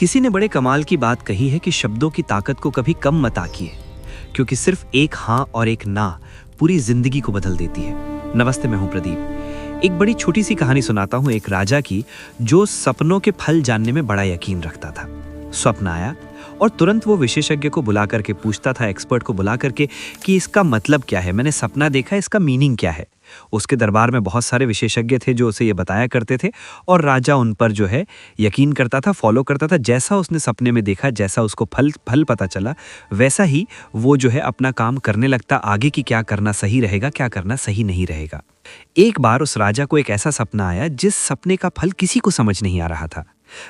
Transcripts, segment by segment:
किसी ने बड़े कमाल की बात कही है कि शब्दों की ताकत को कभी कम मत आकिए, क्योंकि सिर्फ एक हाँ और एक ना पूरी जिंदगी को बदल देती है। नमस्ते, मैं हूं प्रदीप। एक बड़ी छोटी सी कहानी सुनाता हूं एक राजा की, जो सपनों के फल जानने में बड़ा यकीन रखता था। स्वप्न आया और तुरंत वो विशेषज्ञ को बुला करके पूछता था, एक्सपर्ट को बुला करके, कि इसका मतलब क्या है, मैंने सपना देखा, इसका मीनिंग क्या है। उसके दरबार में बहुत सारे विशेषज्ञ थे जो उसे ये बताया करते थे, और राजा उन पर जो है यकीन करता था, फॉलो करता था। जैसा उसने सपने में देखा, जैसा उसको फल पता चला, वैसा ही वो जो है अपना काम करने लगता, आगे की क्या करना सही रहेगा, क्या करना सही नहीं रहेगा। एक बार उस राजा को एक ऐसा सपना आया जिस सपने का फल किसी को समझ नहीं आ रहा था।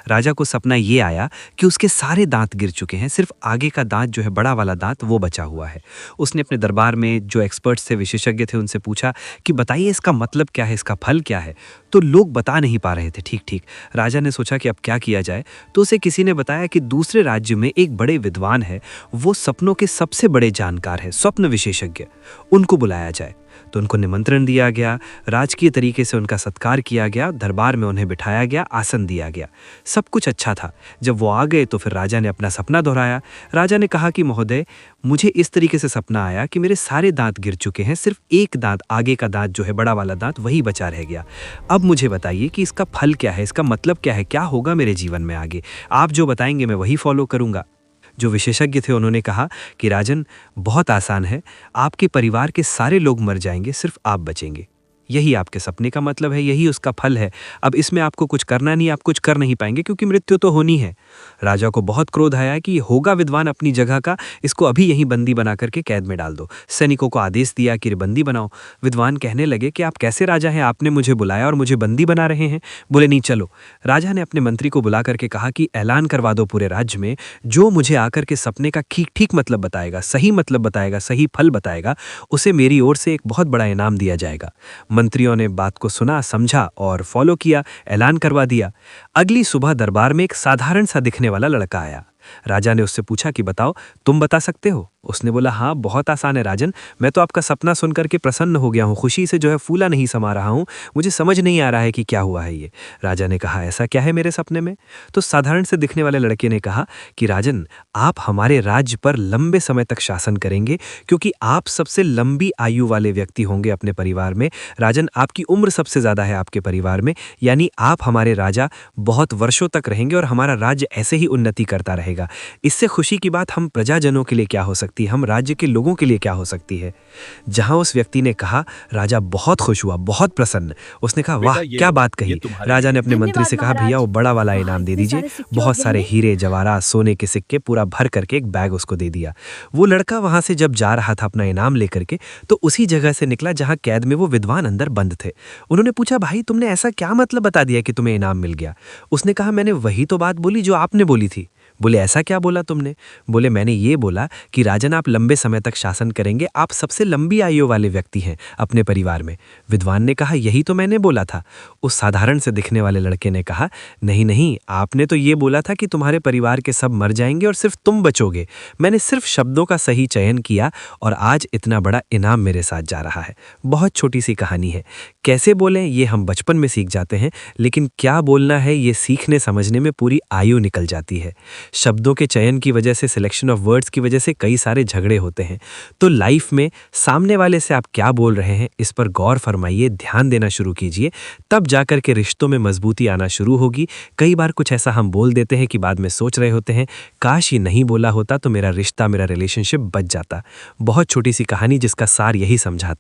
राजा को सपना ये आया कि उसके सारे दांत गिर चुके हैं, सिर्फ आगे का दांत जो है, बड़ा वाला दांत, वो बचा हुआ है। उसने अपने दरबार में जो एक्सपर्ट्स थे, विशेषज्ञ थे, उनसे पूछा कि बताइए इसका मतलब क्या है, इसका फल क्या है। तो लोग बता नहीं पा रहे थे ठीक ठीक। राजा ने सोचा कि अब क्या किया जाए, तो उसे किसी ने बताया कि दूसरे राज्य में एक बड़े विद्वान है, वो सपनों के सबसे बड़े जानकार है, स्वप्न विशेषज्ञ, उनको बुलाया जाए। तो उनको निमंत्रण दिया गया, राजकीय तरीके से उनका सत्कार किया गया, दरबार में उन्हें बिठाया गया, आसन दिया गया, सब कुछ अच्छा था। जब वो आ गए तो फिर राजा ने अपना सपना दोहराया। राजा ने कहा कि महोदय, मुझे इस तरीके से सपना आया कि मेरे सारे दांत गिर चुके हैं, सिर्फ एक दांत, आगे का दांत जो है, बड़ा वाला दांत, वही बचा रह गया। अब मुझे बताइए कि इसका फल क्या है, इसका मतलब क्या है, क्या होगा मेरे जीवन में आगे। आप जो बताएंगे मैं वही फॉलो करूंगा। जो विशेषज्ञ थे उन्होंने कहा कि राजन, बहुत आसान है, आपके परिवार के सारे लोग मर जाएंगे, सिर्फ आप बचेंगे। यही आपके सपने का मतलब है, यही उसका फल है। अब इसमें आपको कुछ करना नहीं, आप कुछ कर नहीं पाएंगे, क्योंकि मृत्यु तो होनी है। राजा को बहुत क्रोध आया कि होगा विद्वान अपनी जगह का, इसको अभी यहीं बंदी बना करके कैद में डाल दो। सैनिकों को आदेश दिया कि बंदी बनाओ। विद्वान कहने लगे कि आप कैसे राजा हैं, आपने मुझे बुलाया और मुझे बंदी बना रहे हैं। बोले नहीं, चलो। राजा ने अपने मंत्री को बुला करके कहा कि ऐलान करवा दो पूरे राज्य में, जो मुझे आकर के सपने का ठीक मतलब बताएगा, सही मतलब बताएगा, सही फल बताएगा, उसे मेरी ओर से एक बहुत बड़ा इनाम दिया जाएगा। मंत्रियों ने बात को सुना, समझा और फॉलो किया, ऐलान करवा दिया। अगली सुबह दरबार में एक साधारण सा दिखने वाला लड़का आया। राजा ने उससे पूछा कि बताओ, तुम बता सकते हो? उसने बोला, हाँ, बहुत आसान है राजन, मैं तो आपका सपना सुनकर के प्रसन्न हो गया हूँ, खुशी से जो है फूला नहीं समा रहा हूँ, मुझे समझ नहीं आ रहा है कि क्या हुआ है ये। राजा ने कहा, ऐसा क्या है मेरे सपने में? तो साधारण से दिखने वाले लड़के ने कहा कि राजन, आप हमारे राज्य पर लंबे समय तक शासन करेंगे, क्योंकि आप सबसे लंबी आयु वाले व्यक्ति होंगे अपने परिवार में। राजन, आपकी उम्र सबसे ज्यादा है आपके परिवार में, यानी आप हमारे राजा बहुत वर्षों तक रहेंगे और हमारा राज्य ऐसे ही उन्नति करता रहेगा। इससे खुशी की बात हम प्रजाजनों के लिए क्या हो सकती है, हम राज्य के लोगों के लिए क्या हो सकती है? जहां उस व्यक्ति ने कहा, राजा बहुत खुश हुआ, बहुत प्रसन्न। उसने कहा, वाह, क्या बात कही। राजा ने अपने मंत्री से कहा, भैया वो बड़ा वाला इनाम दे दीजिए। बहुत सारे हीरे जवाहरात, सोने के सिक्के पूरा भर करके एक बैग उसको दे दिया। वो लड़का वहां से जब जा रहा था अपना इनाम लेकर के, तो उसी जगह से निकला जहां कैद में वो विद्वान अंदर बंद थे। उन्होंने पूछा, भाई तुमने ऐसा क्या मतलब बता दिया कि तुम्हें इनाम मिल गया? उसने कहा, मैंने वही तो बात बोली जो आपने बोली थी। बोले, ऐसा क्या बोला तुमने? बोले, मैंने ये बोला कि राजन, आप लंबे समय तक शासन करेंगे, आप सबसे लंबी आयु वाले व्यक्ति हैं अपने परिवार में। विद्वान ने कहा, यही तो मैंने बोला था। उस साधारण से दिखने वाले लड़के ने कहा, नहीं नहीं, आपने तो ये बोला था कि तुम्हारे परिवार के सब मर जाएंगे और सिर्फ तुम बचोगे। मैंने सिर्फ शब्दों का सही चयन किया और आज इतना बड़ा इनाम मेरे साथ जा रहा है। बहुत छोटी सी कहानी है। कैसे बोलें ये हम बचपन में सीख जाते हैं, लेकिन क्या बोलना है ये सीखने समझने में पूरी आयु निकल जाती है। शब्दों के चयन की वजह से, सिलेक्शन ऑफ वर्ड्स की वजह से कई सारे झगड़े होते हैं। तो लाइफ में सामने वाले से आप क्या बोल रहे हैं, इस पर गौर फरमाइए, ध्यान देना शुरू कीजिए, तब जाकर के रिश्तों में मजबूती आना शुरू होगी। कई बार कुछ ऐसा हम बोल देते हैं कि बाद में सोच रहे होते हैं, काश ये नहीं बोला होता तो मेरा रिश्ता, मेरा रिलेशनशिप बच जाता। बहुत छोटी सी कहानी जिसका सार यही समझाता